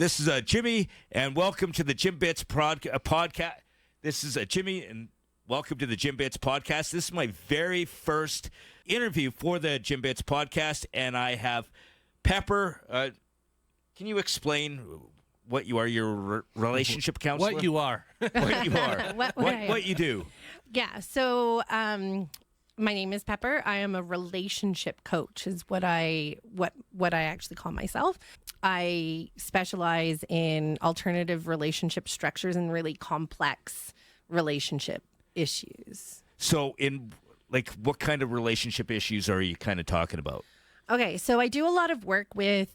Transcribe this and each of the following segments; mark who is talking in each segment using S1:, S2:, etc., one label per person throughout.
S1: This is Jimmy, and welcome to the Jim Bits podcast. This is Jimmy, and welcome to the Jim Bits podcast. This is my very first interview for the Jim Bits podcast, and I have Pepper. Can you explain what you are? Your relationship counselor?
S2: What you are.
S1: What you are. what you do.
S3: Yeah. So, my name is Pepper. I am a relationship coach is what I actually call myself. I specialize in alternative relationship structures and really complex relationship issues.
S1: So what kind of relationship issues are you kind of talking about?
S3: Okay, so I do a lot of work with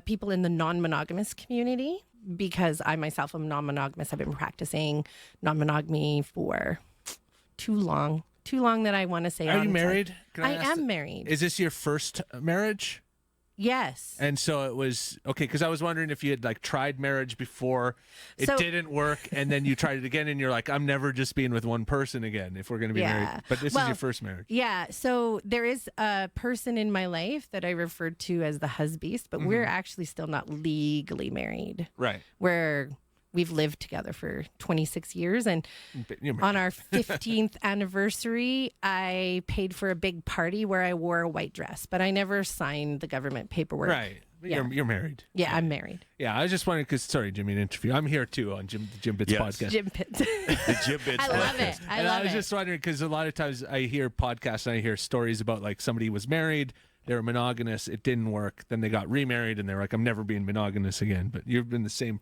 S3: people in the non-monogamous community because I myself am non-monogamous. I've been practicing non-monogamy for too long that I want to say.
S2: Are you married?
S3: I am married.
S2: Is this your first marriage?
S3: Yes.
S2: And so it was, okay, because I was wondering if you had tried marriage before, it didn't work, and then you tried it again, and you're like, I'm never just being with one person again if we're going to be married. But this is your first marriage.
S3: Yeah. So there is a person in my life that I referred to as the husbeast, but we're actually still not legally married.
S2: Right.
S3: We've lived together for 26 years, and on our 15th anniversary, I paid for a big party where I wore a white dress, but I never signed the government paperwork.
S2: Right.
S3: Yeah.
S2: You're married.
S3: Yeah, I'm married.
S2: Yeah, I was just wondering because, sorry, Jimmy, an interview. I'm here too on the Jim Bits podcast.
S3: Jim Bits.
S1: The Jim Bits
S3: I love it.
S2: I was just wondering because a lot of times I hear podcasts and I hear stories about somebody was married, they were monogamous, it didn't work, then they got remarried and they're like, I'm never being monogamous again. But you've been the same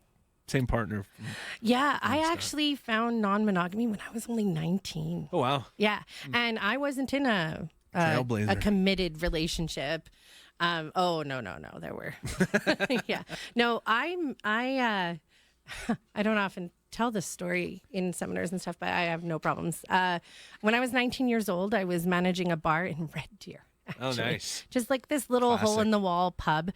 S2: partner.
S3: Yeah, I actually found non-monogamy when I was only 19.
S2: Oh, wow.
S3: Yeah, and I wasn't in a committed relationship. No, there were. Yeah, no, I don't often tell this story in seminars and stuff, but I have no problems. When I was 19 years old, I was managing a bar in Red Deer. Actually.
S2: Oh, nice.
S3: Just like this little
S2: Classic.
S3: hole-in-the-wall pub.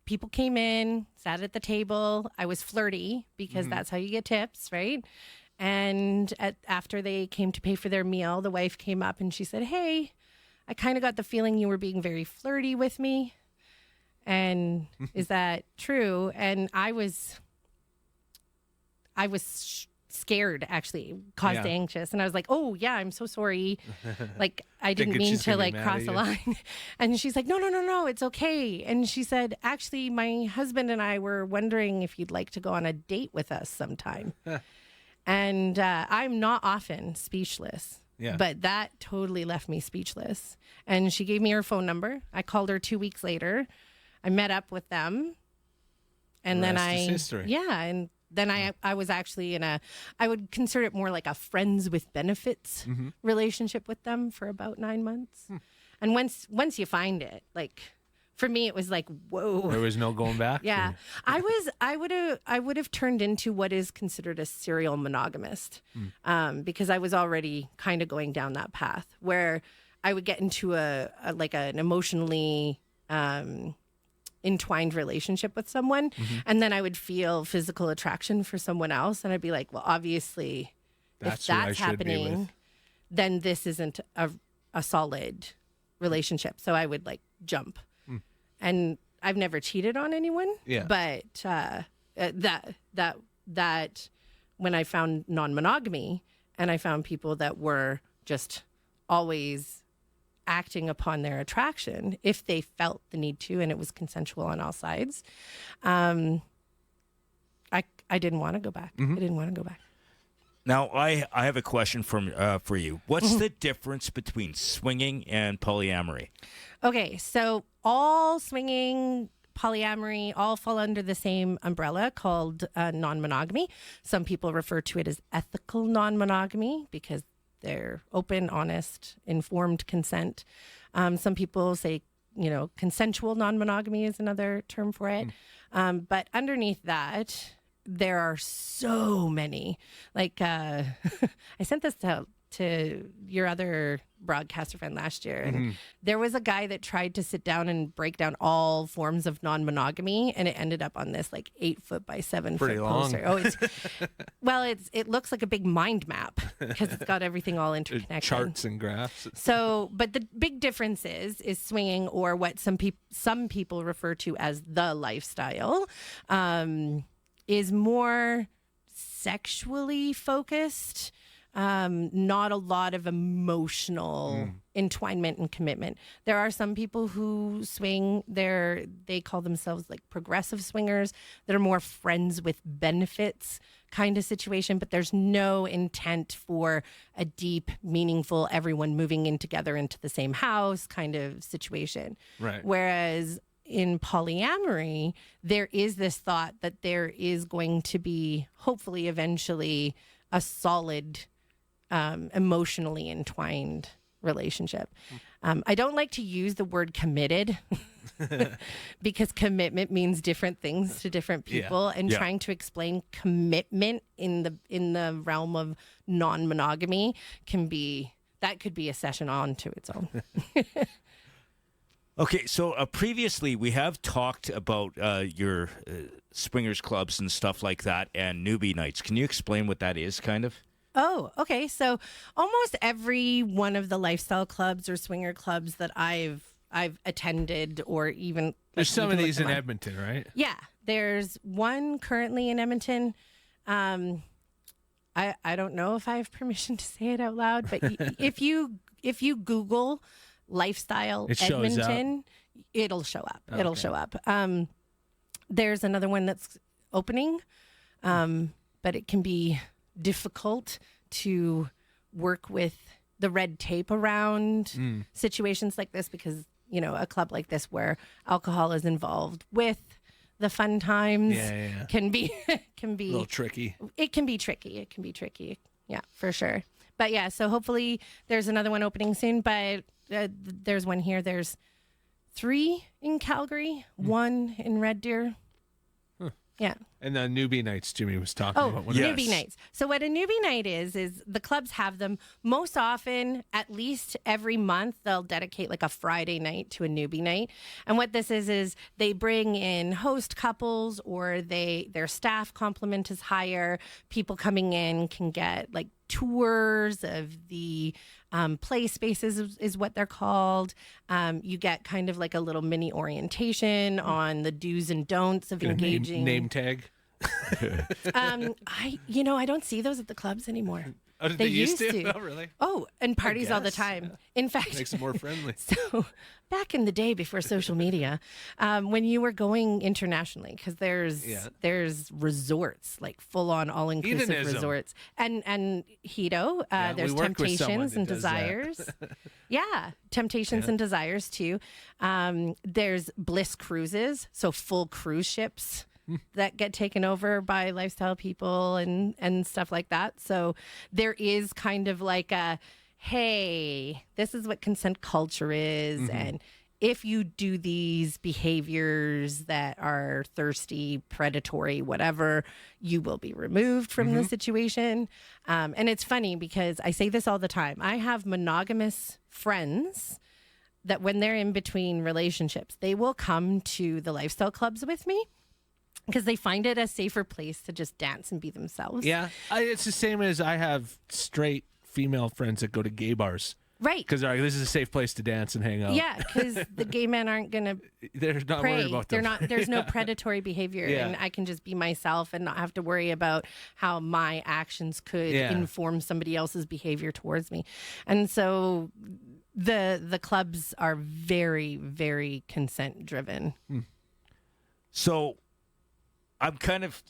S3: People came in, sat at the table. I was flirty because that's how you get tips, right? And after they came to pay for their meal, the wife came up and she said, "Hey, I kind of got the feeling you were being very flirty with me. And is that true?" And I was scared, actually, caused anxious. And I was like, "Oh, yeah, I'm so sorry. I didn't mean to cross a line." And she's like, No, it's okay. And she said, "Actually, my husband and I were wondering if you'd like to go on a date with us sometime." And I'm not often speechless.
S2: Yeah.
S3: But that totally left me speechless. And she gave me her phone number. I called her 2 weeks later. I met up with them. And then
S2: history.
S3: Yeah, and then I was actually I would consider it more like a friends with benefits relationship with them for about 9 months. And once you find it, for me, it was like, whoa.
S2: There was no going back?
S3: Yeah. I would have turned into what is considered a serial monogamist because I was already kind of going down that path where I would get into an emotionally entwined relationship with someone, and then I would feel physical attraction for someone else, and I'd be like, well, obviously, if that's happening, then this isn't a solid relationship. So I would jump, and I've never cheated on anyone.
S2: Yeah,
S3: but that when I found non-monogamy, and I found people that were just always acting upon their attraction if they felt the need to, and it was consensual on all sides. I didn't want to go back. I didn't want to go back.
S1: Now, I have a question for you. What's the difference between swinging and polyamory?
S3: Okay, so all swinging, polyamory, all fall under the same umbrella called non-monogamy. Some people refer to it as ethical non-monogamy because they're open, honest, informed consent. Some people say, consensual non-monogamy is another term for it. But underneath that, there are so many. I sent this to your other broadcaster friend last year, and there was a guy that tried to sit down and break down all forms of non-monogamy, and it ended up on this 8 foot by 7 foot poster. Oh, it looks like a big mind map because it's got everything all interconnected,
S2: charts and graphs.
S3: So, but the big difference is swinging, or what some people refer to as the lifestyle. is more sexually focused. Not a lot of emotional entwinement and commitment. There are some people who swing they call themselves like progressive swingers that are more friends with benefits kind of situation, but there's no intent for a deep, meaningful, everyone moving in together into the same house kind of situation.
S2: Right.
S3: Whereas in polyamory, there is this thought that there is going to be, hopefully, eventually, a solid, emotionally entwined relationship. I don't like to use the word committed because commitment means different things to different people, and trying to explain commitment in the realm of non-monogamy could be a session on to its own.
S1: Okay, so previously we have talked about your swingers clubs and stuff like that and newbie nights. Can you explain what that is, kind of?
S3: Oh, okay. So almost every one of the lifestyle clubs or swinger clubs that I've attended, or even
S2: There's some of these in Edmonton, right?
S3: Yeah, there's one currently in Edmonton. I don't know if I have permission to say it out loud, but if you Google lifestyle Edmonton, it'll show up. Okay. It'll show up. There's another one that's opening, but it can be difficult to work with the red tape around situations like this, because a club like this where alcohol is involved with the fun times can be
S2: a little tricky.
S3: It can be tricky. Yeah, for sure. But yeah, so hopefully there's another one opening soon, but there's one here. There's 3 in Calgary, 1 in Red Deer. Yeah.
S2: And the newbie nights Jimmy was talking about.
S3: Newbie nights. So what a newbie night is the clubs have them most often, at least every month, they'll dedicate like a Friday night to a newbie night. And what this is they bring in host couples, or their staff complement is higher. People coming in can get like tours of the play spaces is what they're called. You get kind of like a little mini orientation on the do's and don'ts of engaging.
S2: Name tag.
S3: I don't see those at the clubs anymore.
S2: Oh, did they used to? Oh, really?
S3: Oh, and parties all the time. Yeah. In fact,
S2: makes it more friendly.
S3: So back in the day before social media, when you were going internationally, because there's resorts, like full on all inclusive resorts, and Hedo, there's Temptations and Desires. Temptations and Desires too. There's Bliss Cruises, so full cruise ships that get taken over by lifestyle people and stuff like that. So there is kind of like a, hey, this is what consent culture is. And if you do these behaviors that are thirsty, predatory, whatever, you will be removed from the situation. And it's funny because I say this all the time. I have monogamous friends that when they're in between relationships, they will come to the lifestyle clubs with me, because they find it a safer place to just dance and be themselves.
S2: Yeah. It's the same as I have straight female friends that go to gay bars.
S3: Right.
S2: Because they're like, this is a safe place to dance and hang out.
S3: Yeah, because the gay men aren't going to
S2: They're not worried about them.
S3: There's no predatory behavior. And I can just be myself and not have to worry about how my actions could inform somebody else's behavior towards me. And so the clubs are very, very consent driven.
S1: So I'm kind of.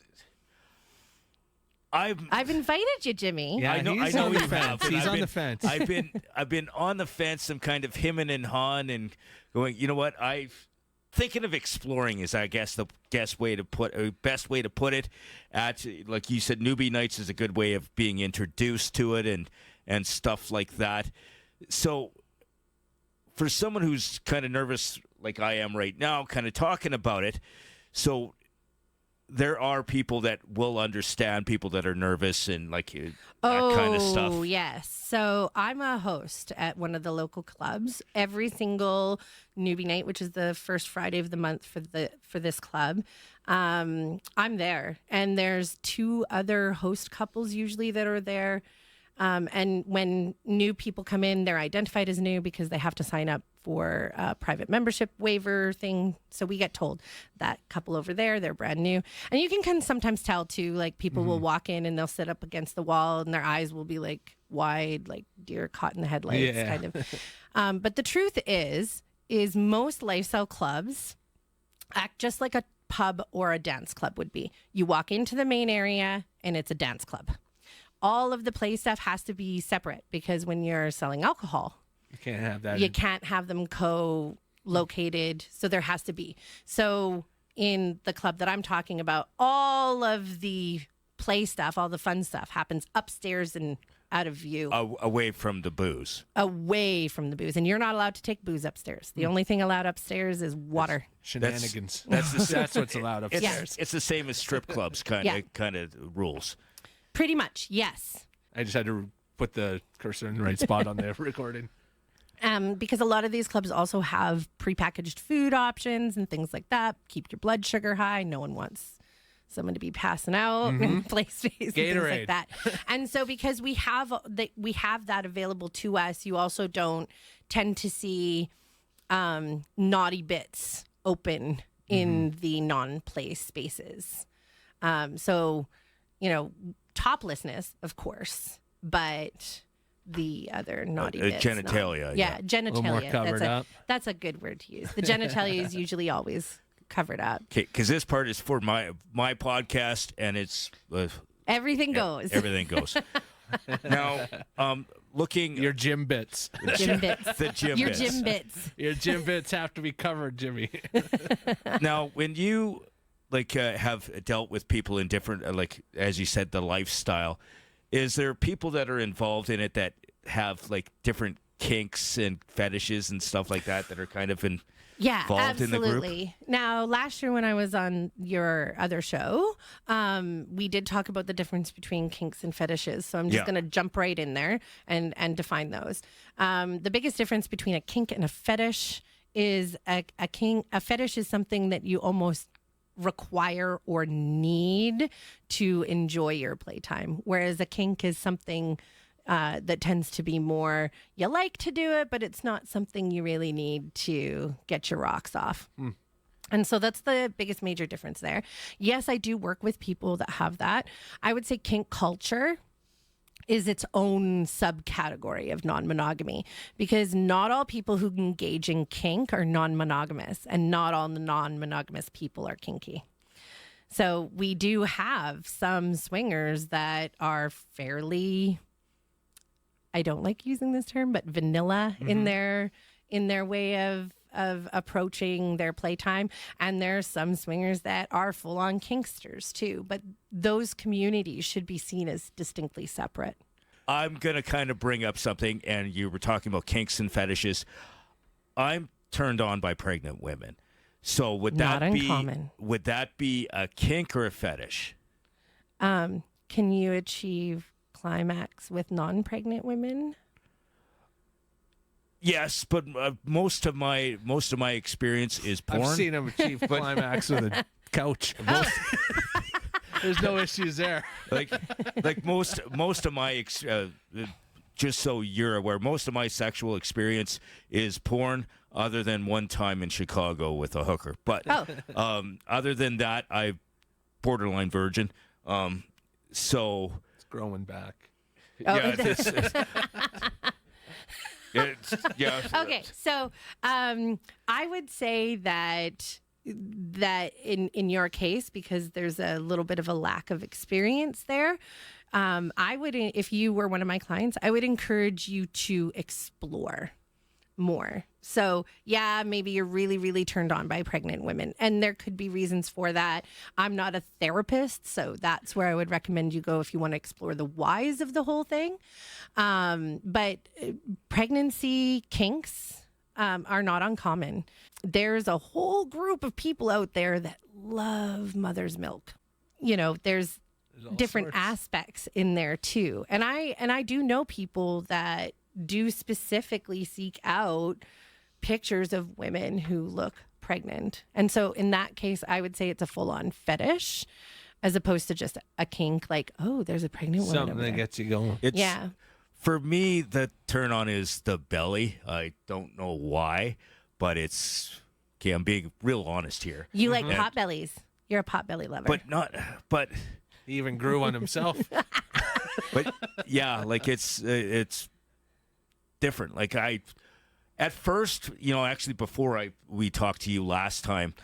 S3: I've invited you, Jimmy.
S2: Yeah,
S1: I know
S2: he's
S1: you
S2: on the
S1: have.
S2: fence.
S1: And
S2: He's on the fence.
S1: I've been on the fence. I'm kind of hemming and hawing and going. You know what? Thinking of exploring is, I guess, the best way to put it. At, like you said, newbie nights is a good way of being introduced to it and stuff like that. So, for someone who's kind of nervous, like I am right now, kind of talking about it, so. There are people that will understand people that are nervous and like that kind of stuff.
S3: Oh, yes. So I'm a host at one of the local clubs every single newbie night, which is the first Friday of the month for this club. I'm there, and there's 2 other host couples usually that are there. And when new people come in, they're identified as new because they have to sign up for a private membership waiver thing. So we get told that couple over there, they're brand new. And you can sometimes tell too, like people will walk in and they'll sit up against the wall and their eyes will be like wide, like deer caught in the headlights kind of. But the truth is most lifestyle clubs act just like a pub or a dance club would be. You walk into the main area and it's a dance club. All of the play stuff has to be separate because when you're selling alcohol,
S2: You can't have that.
S3: you can't have them co-located. So there has to be. So in the club that I'm talking about, all of the play stuff, all the fun stuff happens upstairs and out of view.
S1: Away from the booze.
S3: Away from the booze. And you're not allowed to take booze upstairs. The only thing allowed upstairs is water.
S2: Shenanigans.
S1: That's
S2: what's allowed upstairs.
S1: It's the same as strip clubs kind of rules.
S3: Pretty much, yes.
S2: I just had to put the cursor in the right spot on the recording.
S3: Because a lot of these clubs also have prepackaged food options and things like that. Keep your blood sugar high. No one wants someone to be passing out in play space and things like that. And so because we have that available to us, you also don't tend to see naughty bits open in the non-play spaces. So, toplessness, of course, but the other naughty bits.
S1: Genitalia.
S3: Genitalia.
S2: A little more covered up.
S3: That's a good word to use. The genitalia is usually always covered up.
S1: Okay, because this part is for my podcast, and it's
S3: Everything goes.
S1: Everything goes. Now, looking
S2: Your gym bits.
S3: Gym bits.
S1: the gym
S3: Your
S1: bits.
S3: gym bits.
S2: Your gym bits have to be covered, Jimmy.
S1: Now, when you have dealt with people in different, as you said, the lifestyle, is there people that are involved in it that have different kinks and fetishes and stuff like that are kind of involved in the group?
S3: Absolutely. Now, last year when I was on your other show, we did talk about the difference between kinks and fetishes. So I'm just going to jump right in there and define those. The biggest difference between a kink and a fetish is a fetish is something that you almost require or need to enjoy your playtime, whereas a kink is something that tends to be more you like to do it, but it's not something you really need to get your rocks off. And so that's the biggest major difference there. Yes, I do work with people that have that. I would say kink culture is its own subcategory of non-monogamy because not all people who engage in kink are non-monogamous and not all non-monogamous people are kinky. So we do have some swingers that are fairly, I don't like using this term, but vanilla in their way of approaching their playtime. And there's some swingers that are full-on kinksters too. But those communities should be seen as distinctly separate.
S1: I'm going to kind of bring up something, and you were talking about kinks and fetishes. I'm turned on by pregnant women. So would that
S3: Not
S1: be
S3: uncommon.
S1: would that be a kink or a fetish?
S3: Can you achieve climax with non-pregnant women?
S1: Yes, but most of my experience is porn.
S2: I've seen him achieve climax with a couch. There's no issues there.
S1: Most of my just so you're aware, most of my sexual experience is porn, other than one time in Chicago with a hooker. But other than that, I'm borderline virgin. So
S2: It's growing back.
S1: yeah,
S3: Okay, so I would say that in your case, because there's a little bit of a lack of experience there, I would, if you were one of my clients, I would encourage you to explore more. So yeah, maybe you're really, really turned on by pregnant women, and there could be reasons for that. I'm not a therapist, so that's where I would recommend you go if you want to explore the whys of the whole thing. But pregnancy kinks are not uncommon. There's a whole group of people out there that love mother's milk. There's different aspects in there too. And I do know people that do specifically seek out pictures of women who look pregnant. And so in that case, I would say it's a full-on fetish as opposed to just a kink, like, oh, there's a pregnant woman
S2: Something
S3: over
S2: that
S3: there.
S2: gets you going.
S1: it's
S3: Yeah.
S1: For me, the turn on is the belly. I don't know why, but it's okay. I'm being real honest here.
S3: You like pot bellies. You're a pot belly lover.
S1: But
S2: He even grew one himself.
S1: but yeah, like it's different. Like at first, actually before we talked to you last time,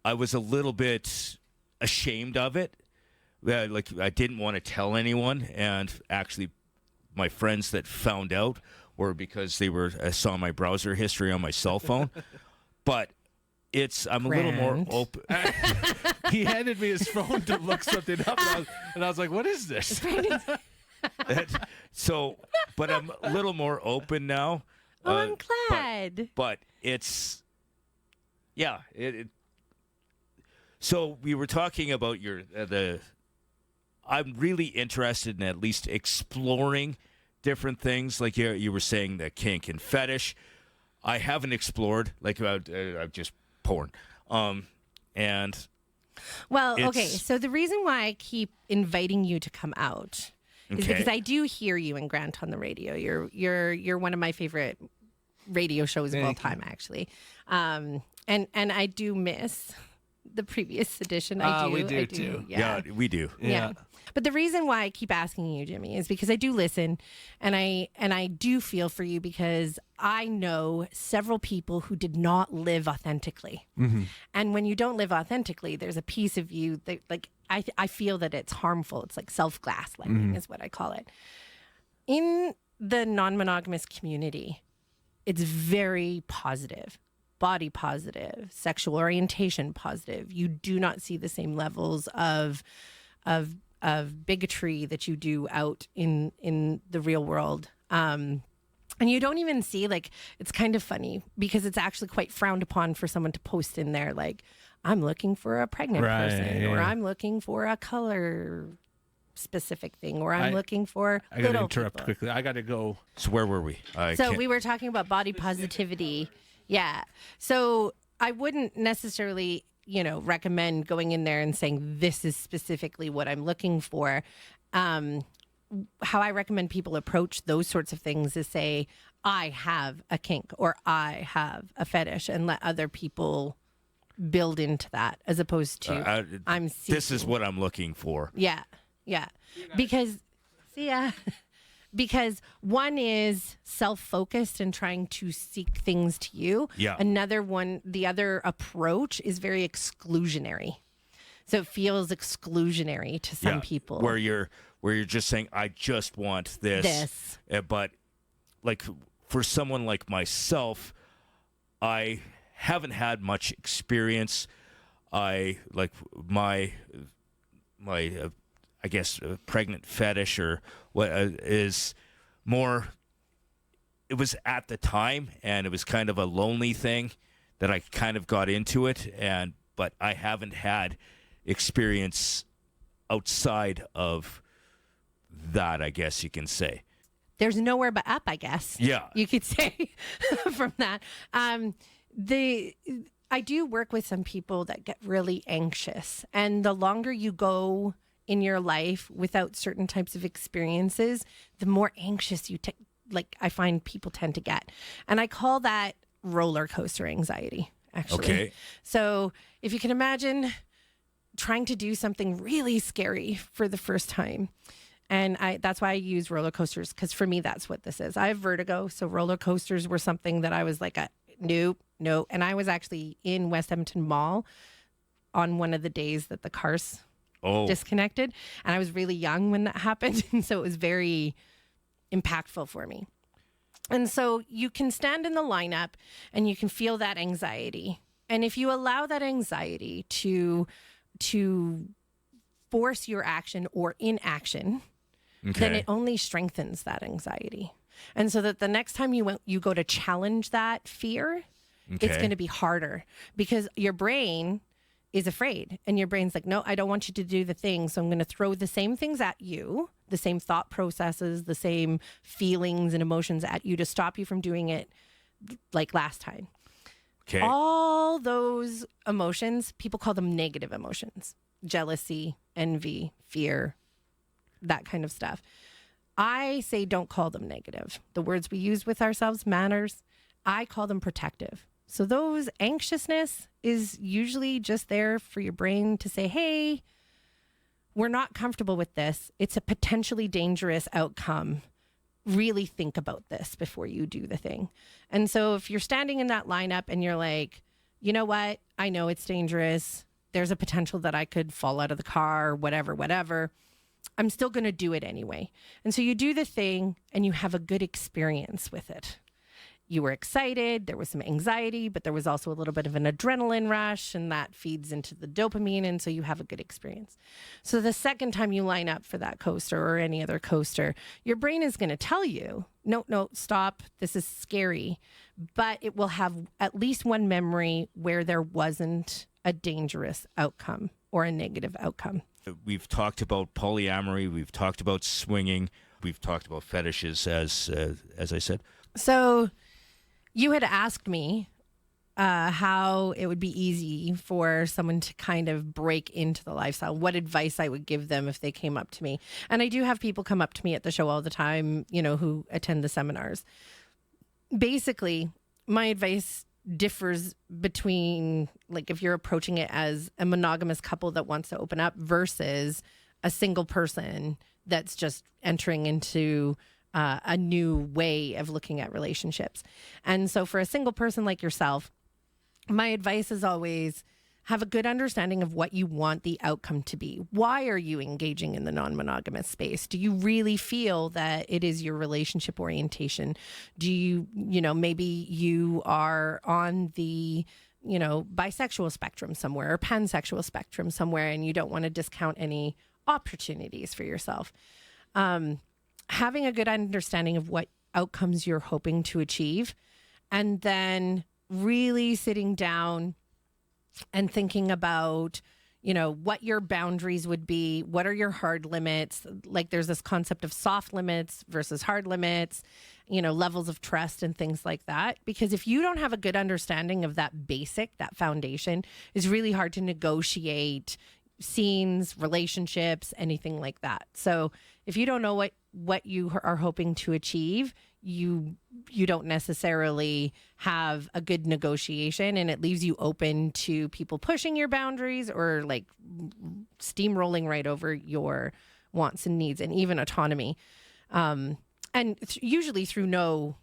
S1: I was a little bit ashamed of it. Like I didn't want to tell anyone, and actually my friends that found out were because they saw my browser history on my cell phone. But I'm a little more open.
S2: He handed me his phone to look something up, and I was like, "What is this?"
S1: But I'm a little more open now.
S3: Oh, I'm glad.
S1: But it's, So we were talking about I'm really interested in at least exploring different things. Like you were saying, the kink and fetish. I haven't explored, like just porn. And
S3: well, okay. So the reason why I keep inviting you to come out is because I do hear you and Grant on the radio. You're one of my favorite radio shows of all time, actually. And I do miss the previous edition.
S2: We do too.
S1: Yeah, we do.
S3: Yeah. But the reason why I keep asking you, Jimmy, is because I do listen, and I do feel for you, because I know several people who did not live authentically. Mm-hmm. And when you don't live authentically, there's a piece of you that, like, I feel that it's harmful. It's like self-gaslighting is what I call it. In the non-monogamous community, it's very positive. Body positive, sexual orientation positive. You do not see the same levels of bigotry that you do out in the real world. And you don't even see, like, it's kind of funny because it's actually quite frowned upon for someone to post in there, like, I'm looking for a pregnant person, or I'm looking for a color specific thing, or I'm looking for
S2: I gotta
S3: little
S2: interrupt
S3: people.
S2: quickly. I gotta go.
S1: So where were we?
S3: We were talking about body positivity. Yeah. So I wouldn't necessarily, recommend going in there and saying, this is specifically what I'm looking for. How I recommend people approach those sorts of things is say, I have a kink, or I have a fetish, and let other people build into that, as opposed to I'm seeking.
S1: This is what I'm looking for.
S3: Yeah. Because one is self-focused and trying to seek things to you.
S1: Yeah.
S3: The other approach is very exclusionary. So it feels exclusionary to some people.
S1: Where you're just saying, I just want this. But like for someone like myself, I haven't had much experience. I like my I guess pregnant fetish, or what is more, it was at the time, and it was kind of a lonely thing that I kind of got into it, but I haven't had experience outside of that, I guess you can say.
S3: There's nowhere but up, I guess.
S1: Yeah.
S3: You could say from that. I do work with some people that get really anxious, and the longer you go in your life without certain types of experiences, the more anxious I find people tend to get. And I call that roller coaster anxiety, actually.
S1: Okay.
S3: So if you can imagine trying to do something really scary for the first time. And that's why I use roller coasters, because for me, that's what this is. I have vertigo, so roller coasters were something that I was like, no. And I was actually in West Edmonton Mall on one of the days that the cars disconnected. And I was really young when that happened. And so it was very impactful for me. And so you can stand in the lineup and you can feel that anxiety. And if you allow that anxiety to force your action or inaction, then it only strengthens that anxiety. And so that the next time you go to challenge that fear, it's going to be harder, because your brain is afraid, and your brain's like, no, I don't want you to do the thing. So I'm going to throw the same things at you, the same thought processes, the same feelings and emotions at you to stop you from doing it like last time.
S1: Okay.
S3: All those emotions, people call them negative emotions: jealousy, envy, fear, that kind of stuff. I say don't call them negative. The words we use with ourselves matters. I call them protective. So those anxiousness is usually just there for your brain to say, hey, we're not comfortable with this. It's a potentially dangerous outcome. Really think about this before you do the thing. And so if you're standing in that lineup and you're like, you know what? I know it's dangerous. There's a potential that I could fall out of the car, whatever. I'm still going to do it anyway. And so you do the thing and you have a good experience with it. You were excited, there was some anxiety, but there was also a little bit of an adrenaline rush, and that feeds into the dopamine, and so you have a good experience. So the second time you line up for that coaster or any other coaster, your brain is going to tell you, no, stop, this is scary, but it will have at least one memory where there wasn't a dangerous outcome or a negative outcome.
S1: We've talked about polyamory, we've talked about swinging, we've talked about fetishes, as I said.
S3: So you had asked me how it would be easy for someone to kind of break into the lifestyle, what advice I would give them if they came up to me. And I do have people come up to me at the show all the time, who attend the seminars. Basically, my advice differs between, like, if you're approaching it as a monogamous couple that wants to open up versus a single person that's just entering into a new way of looking at relationships. And so for a single person like yourself, my advice is always have a good understanding of what you want the outcome to be. Why are you engaging in the non-monogamous space? Do you really feel that it is your relationship orientation? Do you, maybe you are on the bisexual spectrum somewhere or pansexual spectrum somewhere, and you don't want to discount any opportunities for yourself. Having a good understanding of what outcomes you're hoping to achieve, and then really sitting down and thinking about, what your boundaries would be. What are your hard limits? Like, there's this concept of soft limits versus hard limits, levels of trust and things like that. Because if you don't have a good understanding of that that foundation, it's really hard to negotiate scenes, relationships, anything like that. So if you don't know what you are hoping to achieve, you don't necessarily have a good negotiation, and it leaves you open to people pushing your boundaries or like steamrolling right over your wants and needs and even autonomy. And usually through no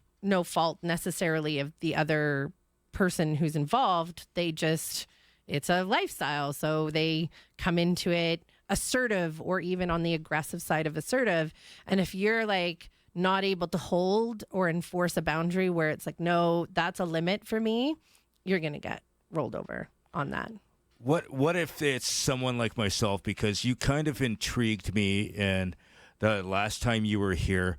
S3: fault necessarily of the other person who's involved. It's a lifestyle. So they come into it assertive or even on the aggressive side of assertive. And if you're like not able to hold or enforce a boundary where it's like, no, that's a limit for me, you're going to get rolled over on that.
S1: What if it's someone like myself? Because you kind of intrigued me, and the last time you were here,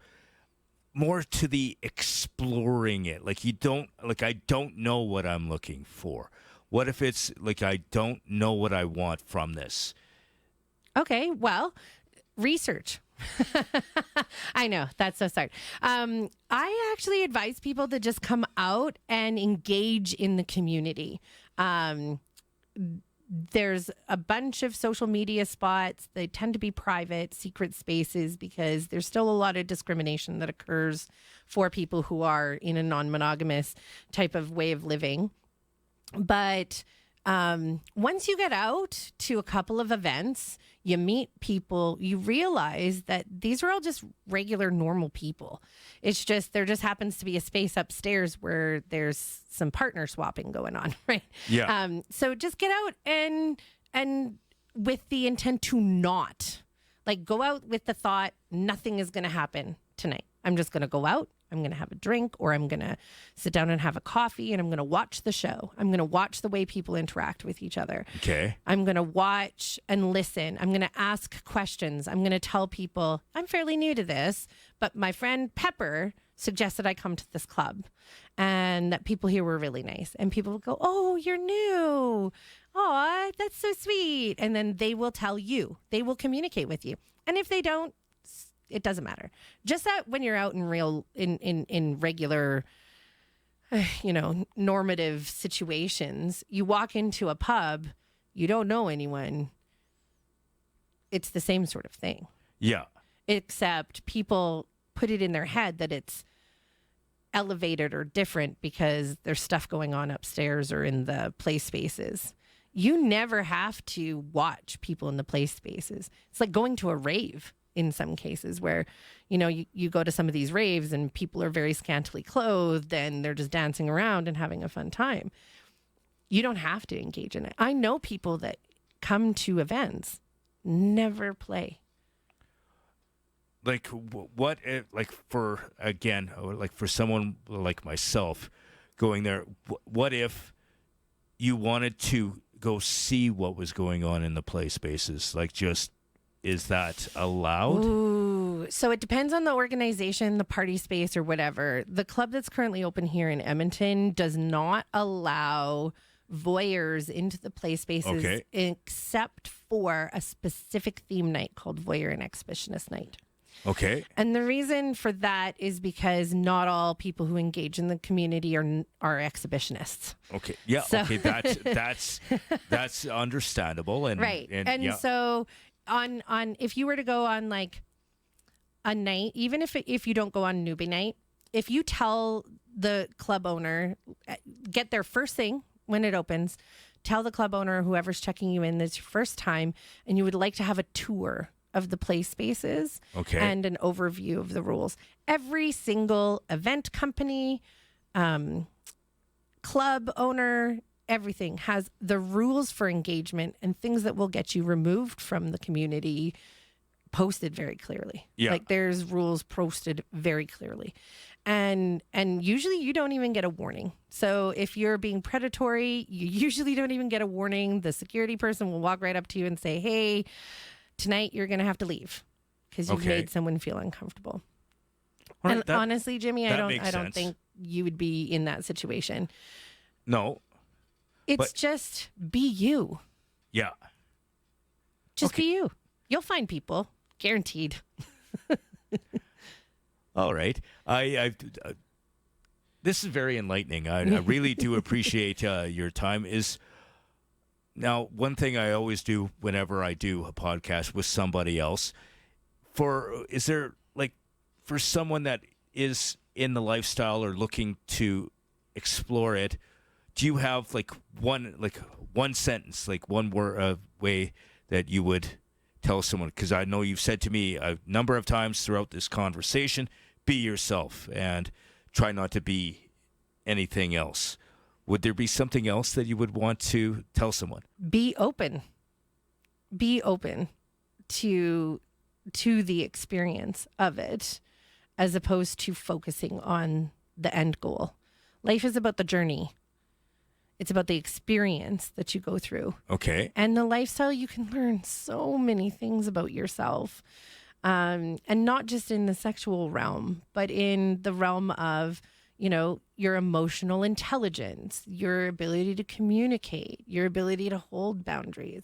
S1: more to the exploring it. I don't know what I'm looking for. What if it's like, I don't know what I want from this?
S3: Okay, well, research. I know, that's so sad. I actually advise people to just come out and engage in the community. There's a bunch of social media spots. They tend to be private, secret spaces, because there's still a lot of discrimination that occurs for people who are in a non-monogamous type of way of living. But once you get out to a couple of events, you meet people, you realize that these are all just regular, normal people. It's just, there just happens to be a space upstairs where there's some partner swapping going on, right?
S1: Yeah.
S3: So just get out and with the intent to not, like, go out with the thought, nothing is going to happen tonight. I'm just going to go out. I'm going to have a drink, or I'm going to sit down and have a coffee, and I'm going to watch the show. I'm going to watch the way people interact with each other.
S1: Okay.
S3: I'm going to watch and listen. I'm going to ask questions. I'm going to tell people, I'm fairly new to this, but my friend Pepper suggested I come to this club, and that people here were really nice. And people will go, oh, you're new. Oh, that's so sweet. And then they will tell you. They will communicate with you. And if they don't, it doesn't matter. Just that when you're out in regular, normative situations, you walk into a pub, you don't know anyone. It's the same sort of thing.
S1: Yeah.
S3: except people put it in their head that it's elevated or different because there's stuff going on upstairs or in the play spaces. You never have to watch people in the play spaces. It's like going to a rave in some cases where, you go to some of these raves and people are very scantily clothed and they're just dancing around and having a fun time. You don't have to engage in it. I know people that come to events, never play.
S1: Like what if, like for someone like myself going there, what if you wanted to go see what was going on in the play spaces? Like, just, is that allowed?
S3: Ooh, so it depends on the organization, the party space or whatever. The club that's currently open here in Edmonton does not allow voyeurs into the play spaces except for a specific theme night called Voyeur and Exhibitionist Night.
S1: Okay.
S3: And the reason for that is because not all people who engage in the community are exhibitionists.
S1: Okay. Yeah.
S3: So
S1: okay. That's understandable. And
S3: right. And
S1: yeah.
S3: so on if you were to go on like a night, even if you don't go on newbie night, if you tell the club owner, get there first thing when it opens, tell the club owner, whoever's checking you in, this your first time, and you would like to have a tour of the play spaces and an overview of the rules. Every single event company, club owner, everything has the rules for engagement and things that will get you removed from the community posted very clearly.
S1: Yeah.
S3: Like there's rules posted very clearly. And usually you don't even get a warning. So if you're being predatory, you usually don't even get a warning. The security person will walk right up to you and say, hey, tonight you're going to have to leave because you've made someone feel uncomfortable.
S1: Right,
S3: and honestly, Jimmy, I don't
S1: sense.
S3: think you would be in that situation.
S1: No.
S3: It's just be you.
S1: Yeah.
S3: Just be you. You'll find people, guaranteed.
S1: All right. This is very enlightening. I really do appreciate your time. Now, one thing I always do whenever I do a podcast with somebody else, for someone that is in the lifestyle or looking to explore it, do you have one sentence, like one word way that you would tell someone? Because I know you've said to me a number of times throughout this conversation, be yourself and try not to be anything else. Would there be something else that you would want to tell someone?
S3: Be open. Be open to the experience of it, as opposed to focusing on the end goal. Life is about the journey. It's about the experience that you go through.
S1: Okay.
S3: And the lifestyle, you can learn so many things about yourself. And not just in the sexual realm, but in the realm of, your emotional intelligence, your ability to communicate, your ability to hold boundaries.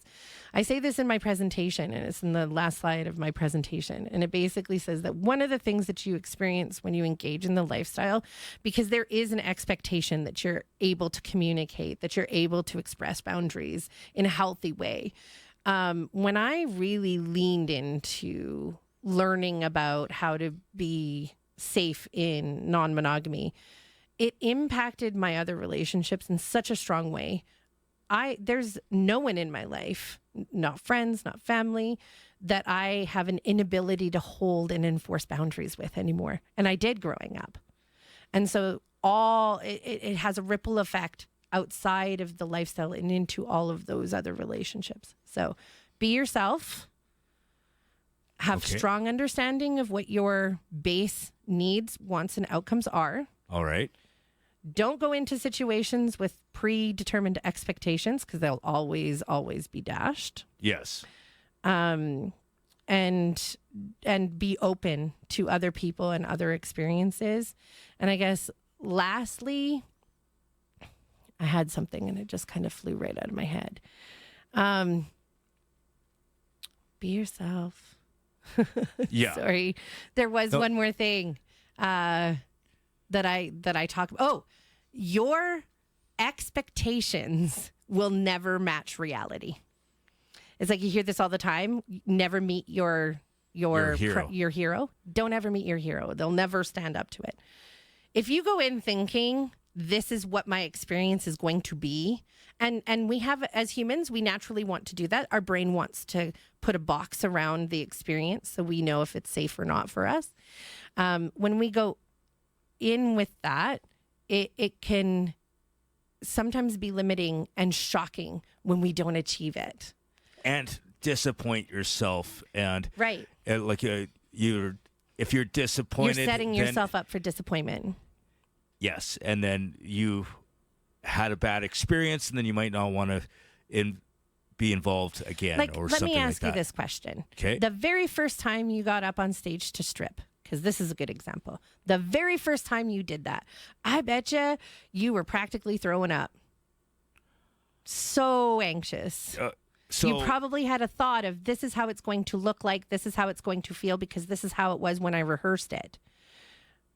S3: I say this in my presentation, and it's in the last slide of my presentation. And it basically says that one of the things that you experience when you engage in the lifestyle, because there is an expectation that you're able to communicate, that you're able to express boundaries in a healthy way. When I really leaned into learning about how to be safe in non-monogamy, it impacted my other relationships in such a strong way. There's no one in my life, not friends, not family, that I have an inability to hold and enforce boundaries with anymore. And I did growing up. And so it has a ripple effect outside of the lifestyle and into all of those other relationships. So be yourself. Have strong understanding of what your base needs, wants, and outcomes are.
S1: All right.
S3: Don't go into situations with predetermined expectations because they'll always, always be dashed.
S1: Yes.
S3: And be open to other people and other experiences. And I guess lastly, I had something and it just kind of flew right out of my head. Be yourself.
S1: Yeah.
S3: Sorry. There was one more thing that I talk about. Oh, your expectations will never match reality. It's like you hear this all the time. Never meet your
S1: Your hero.
S3: your hero, don't ever meet your hero. They'll never stand up to it. If you go in thinking this is what my experience is going to be, and we have, as humans, we naturally want to do that. Our brain wants to put a box around the experience so we know if it's safe or not for us. When we go in with that, it can sometimes be limiting and shocking when we don't achieve it.
S1: And disappoint yourself. And
S3: right.
S1: Like if you're disappointed,
S3: you're setting yourself up for disappointment.
S1: Yes. And then you had a bad experience, and then you might not want to be involved again or something like that.
S3: Let me ask you this question.
S1: Okay.
S3: The very first time you got up on stage to strip, because this is a good example. The very first time you did that, I bet you were practically throwing up. So anxious.
S1: So
S3: you probably had a thought of, this is how it's going to look like, this is how it's going to feel, because this is how it was when I rehearsed it.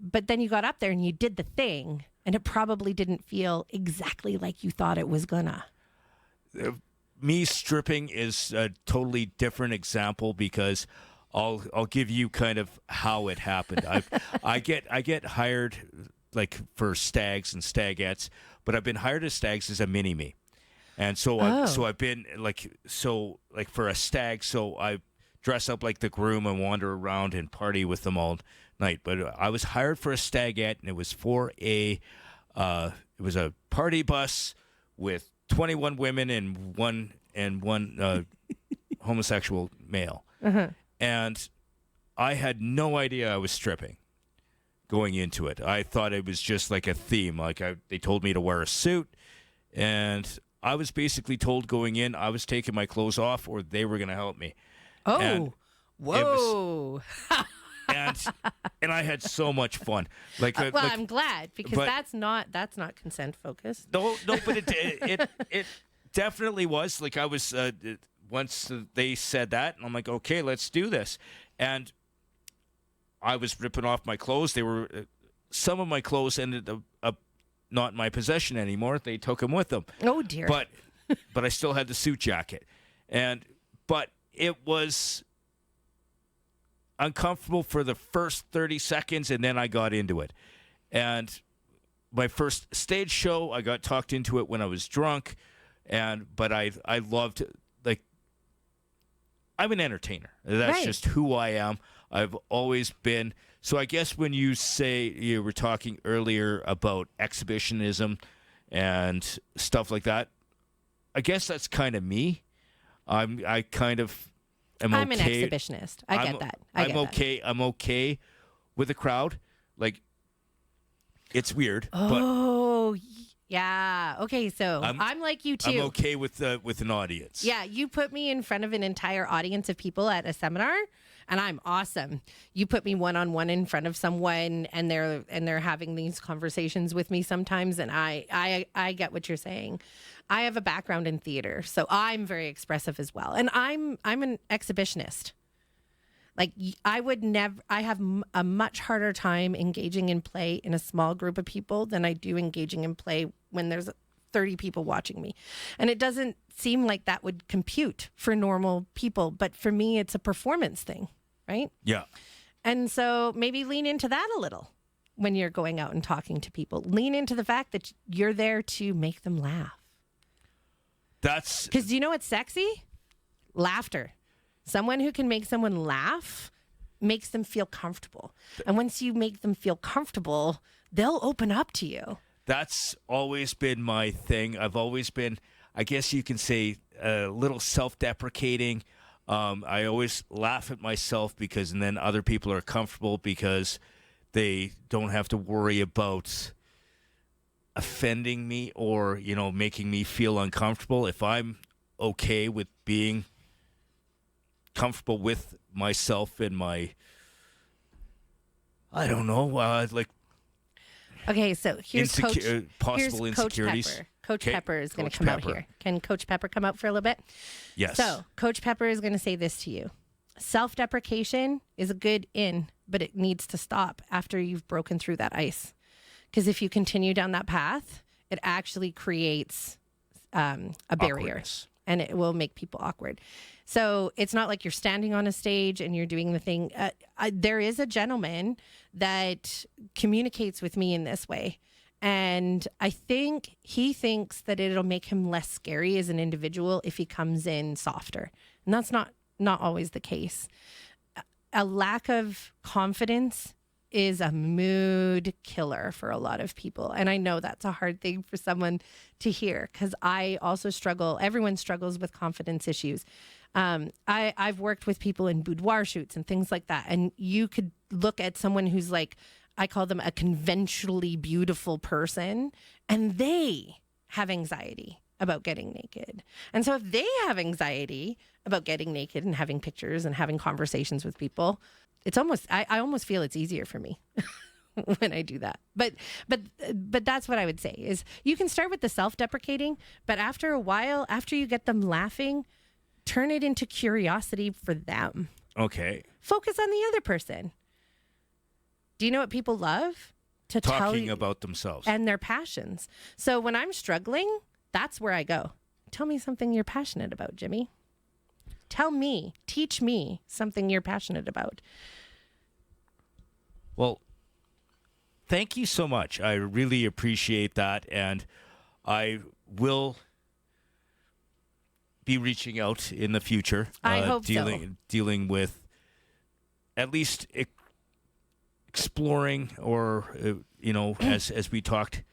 S3: But then you got up there and you did the thing, and it probably didn't feel exactly like you thought it was gonna.
S1: Me stripping is a totally different example, because I'll give you kind of how it happened. I get hired like for stags and stagettes, but I've been hired as stags as a mini me. And so I've been like for a stag, so I dress up like the groom and wander around and party with them all night. But I was hired for a stagette, and it was for a party bus with 21 women and one homosexual male. Uh-huh. And I had no idea I was stripping going into it. I thought it was just like a theme. Like they told me to wear a suit, and I was basically told going in I was taking my clothes off or they were going to help me.
S3: Oh,
S1: and
S3: whoa.
S1: And I had so much fun.
S3: I'm glad, because that's not consent focused.
S1: No, but it definitely was. Like I was once they said that, and I'm like, okay, let's do this. And I was ripping off my clothes. They were some of my clothes ended up not in my possession anymore. They took them with them.
S3: Oh dear.
S1: But I still had the suit jacket, but it was uncomfortable for the first 30 seconds, and then I got into it. And my first stage show, I got talked into it when I was drunk, but I loved, like, I'm an entertainer. That's just who I am. I've always been. So I guess when you say, you were talking earlier about exhibitionism and stuff like that, I guess that's kind of me. I kind of am
S3: I'm
S1: okay.
S3: an exhibitionist. I get that.
S1: I'm okay with the crowd. Like, it's weird.
S3: Oh, yeah. Okay, so I'm like you too.
S1: I'm okay with an audience.
S3: Yeah, you put me in front of an entire audience of people at a seminar, and I'm awesome. You put me one-on-one in front of someone, and they're having these conversations with me sometimes, and I get what you're saying. I have a background in theater, so I'm very expressive as well, and I'm an exhibitionist. Like, I have a much harder time engaging in play in a small group of people than I do engaging in play when there's 30 people watching me. And it doesn't seem like that would compute for normal people, but for me, it's a performance thing, right?
S1: Yeah.
S3: And so maybe lean into that a little when you're going out and talking to people. Lean into the fact that you're there to make them laugh.
S1: That's...
S3: Because do you know what's sexy? Laughter. Someone who can make someone laugh makes them feel comfortable. And once you make them feel comfortable, they'll open up to you.
S1: That's always been my thing. I've always been, I guess you can say, a little self-deprecating. I always laugh at myself and then other people are comfortable because they don't have to worry about offending me or, making me feel uncomfortable. If I'm okay with being comfortable with myself and my, I don't know,
S3: okay, so here's
S1: possible
S3: here's
S1: insecurities.
S3: Coach Pepper is going to come out here. Can Coach Pepper come out for a little bit?
S1: Yes.
S3: So Coach Pepper is going to say this to you. Self-deprecation is a good in, but it needs to stop after you've broken through that ice. Because if you continue down that path, it actually creates a barrier. and it will make people awkward. So it's not like you're standing on a stage and you're doing the thing. There is a gentleman that communicates with me in this way. And I think he thinks that it'll make him less scary as an individual if he comes in softer. And that's not always the case. A lack of confidence is a mood killer for a lot of people. And I know that's a hard thing for someone to hear because I also struggle. Everyone struggles with confidence issues. I've worked with people in boudoir shoots and things like that. And you could look at someone who's like, I call them a conventionally beautiful person, and they have anxiety about getting naked. And so if they have anxiety about getting naked and having pictures and having conversations with people, it's almost, I almost feel it's easier for me when I do that. But that's what I would say is you can start with the self-deprecating, but after a while, after you get them laughing, turn it into curiosity for them.
S1: Okay.
S3: Focus on the other person. Do you know what people love? To
S1: Talking
S3: tell
S1: about themselves.
S3: and their passions. So when I'm struggling, that's where I go. Tell me something you're passionate about, Jimmy. Teach me something you're passionate about.
S1: Well, thank you so much. I really appreciate that. And I will be reaching out in the future.
S3: I hope
S1: dealing with at least exploring or, as we talked,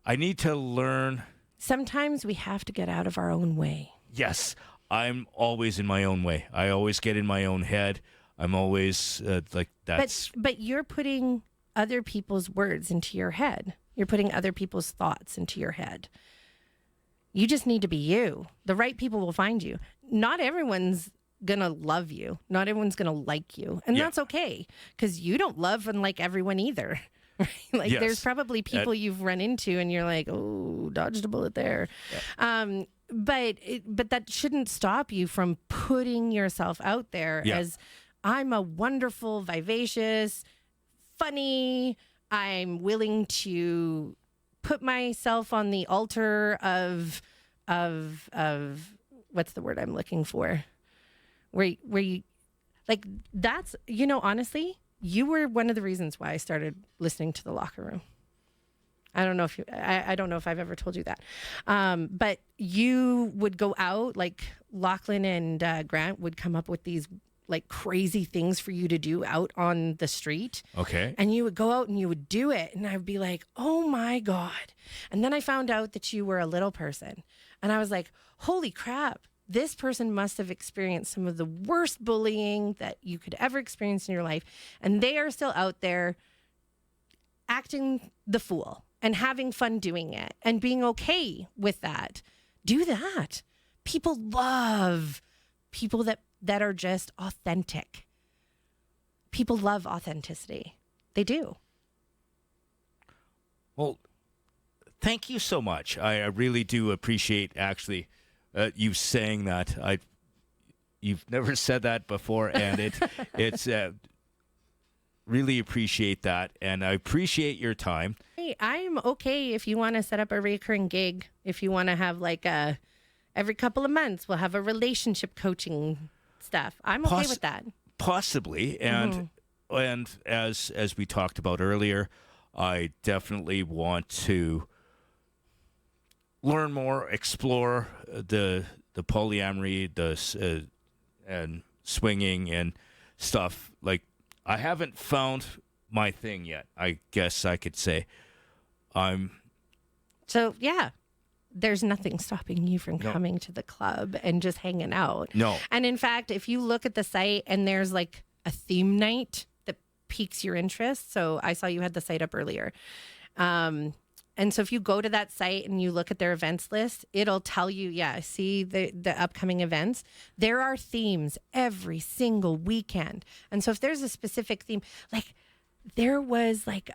S1: I need to learn.
S3: Sometimes we have to get out of our own way.
S1: Yes, I'm always in my own way. I always get in my own head. I'm always like that's.
S3: But you're putting other people's words into your head. You're putting other people's thoughts into your head. You just need to be you. The right people will find you. Not everyone's going to love you. Not everyone's going to like you. And that's okay because you don't love and like everyone either. Right? Like there's probably people you've run into and you're like, oh, dodged a bullet there. Yeah. But that shouldn't stop you from putting yourself out there as I'm a wonderful, vivacious, funny. I'm willing to put myself on the altar of what's the word I'm looking for? Where you like that's honestly, you were one of the reasons why I started listening to The Locker Room. I don't know if I don't know if I've ever told you that. But you would go out, like Lachlan and Grant would come up with these like crazy things for you to do out on the street.
S1: Okay.
S3: And you would go out and you would do it. And I would be like, oh my God. And then I found out that you were a little person. And I was like, holy crap. This person must have experienced some of the worst bullying that you could ever experience in your life. And they are still out there acting the fool and having fun doing it and being okay with that. Do that. People love people that are just authentic. People love authenticity. They do.
S1: Well, thank you so much. I really do appreciate actually you saying that. You've never said that before, and it's really appreciate that, and I appreciate your time.
S3: Hey, I'm okay if you want to set up a recurring gig. If you want to have like every couple of months, we'll have a relationship coaching stuff. I'm okay with that.
S1: Possibly, and as we talked about earlier, I definitely want to learn more, explore the polyamory, and swinging and stuff. Like I haven't found my thing yet. I guess I could say.
S3: So yeah, there's nothing stopping you from coming to the club and just hanging out.
S1: No.
S3: And in fact, if you look at the site and there's like a theme night that piques your interest. So I saw you had the site up earlier. And so if you go to that site and you look at their events list, it'll tell you, see the upcoming events. There are themes every single weekend. And so if there's a specific theme, like there was like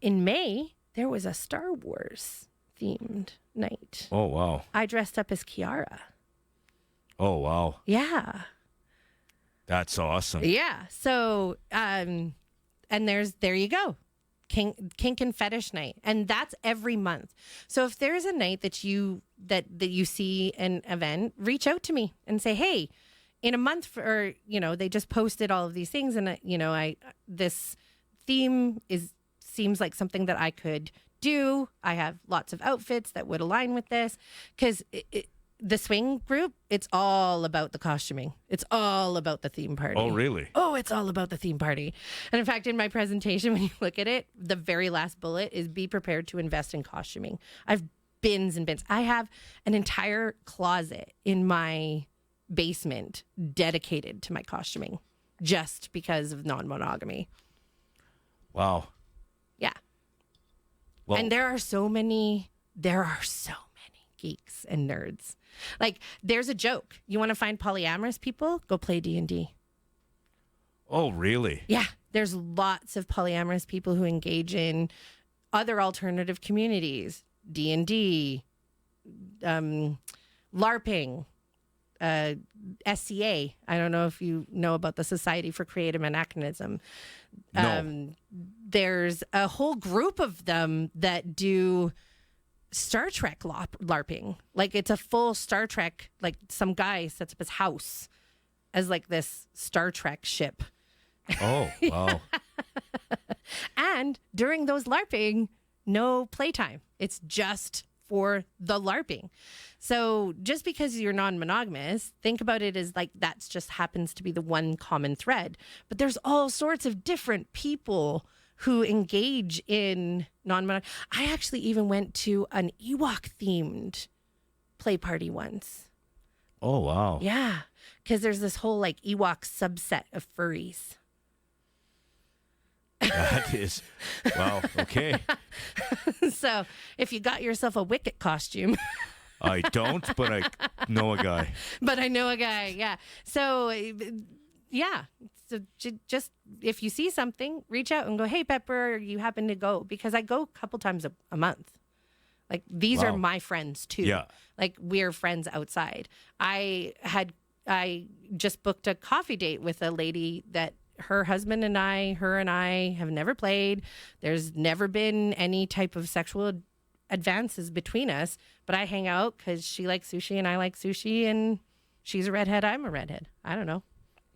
S3: in May, there was a Star Wars themed night.
S1: Oh, wow.
S3: I dressed up as Kiara.
S1: Oh, wow.
S3: Yeah.
S1: That's awesome.
S3: Yeah. So, and there you go. kink and fetish night, and that's every month. So if there's a night that you see an event, reach out to me and say, hey, in a month, or they just posted all of these things, and this theme seems like something that I could do. I have lots of outfits that would align with this, because the swing group, it's all about the costuming. It's all about the theme party.
S1: Oh, really?
S3: Oh, it's all about the theme party. And in fact, in my presentation, when you look at it, the very last bullet is be prepared to invest in costuming. I've bins and bins. I have an entire closet in my basement dedicated to my costuming just because of non-monogamy.
S1: Wow.
S3: Yeah.
S1: Well,
S3: And there are so many geeks and nerds. Like, there's a joke. You want to find polyamorous people? Go play D&D.
S1: oh, really?
S3: Yeah. There's lots of polyamorous people who engage in other alternative communities. D&D, LARPing, SCA. I don't know if you know about the Society for Creative Anachronism.
S1: No.
S3: There's a whole group of them that do Star Trek LARPing. Like, it's a full Star Trek, like some guy sets up his house as like this Star Trek ship.
S1: Oh, wow.
S3: And during those LARPing, no playtime. It's just for the LARPing. So just because you're non-monogamous, think about it as like that's just happens to be the one common thread. But there's all sorts of different people who engage in non-monogamy. I actually even went to an Ewok-themed play party once.
S1: Oh, wow.
S3: Yeah, because there's this whole like Ewok subset of furries.
S1: That is, wow. Okay.
S3: So if you got yourself a Wicket costume,
S1: I don't, but I know a guy.
S3: but I know a guy, yeah. So yeah, so just if you see something, reach out and go, hey, Pepper, you happen to go? Because I go a couple times a month. Like, these are
S1: Wow.
S3: my friends too.
S1: Yeah.
S3: Like, we're friends outside. I just booked a coffee date with a lady that her husband and her and I have never played. There's never been any type of sexual advances between us, but I hang out because she likes sushi and I like sushi, and she's a redhead, I'm a redhead. I don't know.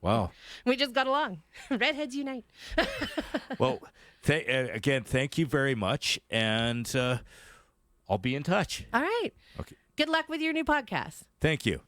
S1: Wow.
S3: We just got along. Redheads unite.
S1: Well, again, thank you very much. And I'll be in touch.
S3: All right.
S1: Okay.
S3: Good luck with your new podcast.
S1: Thank you.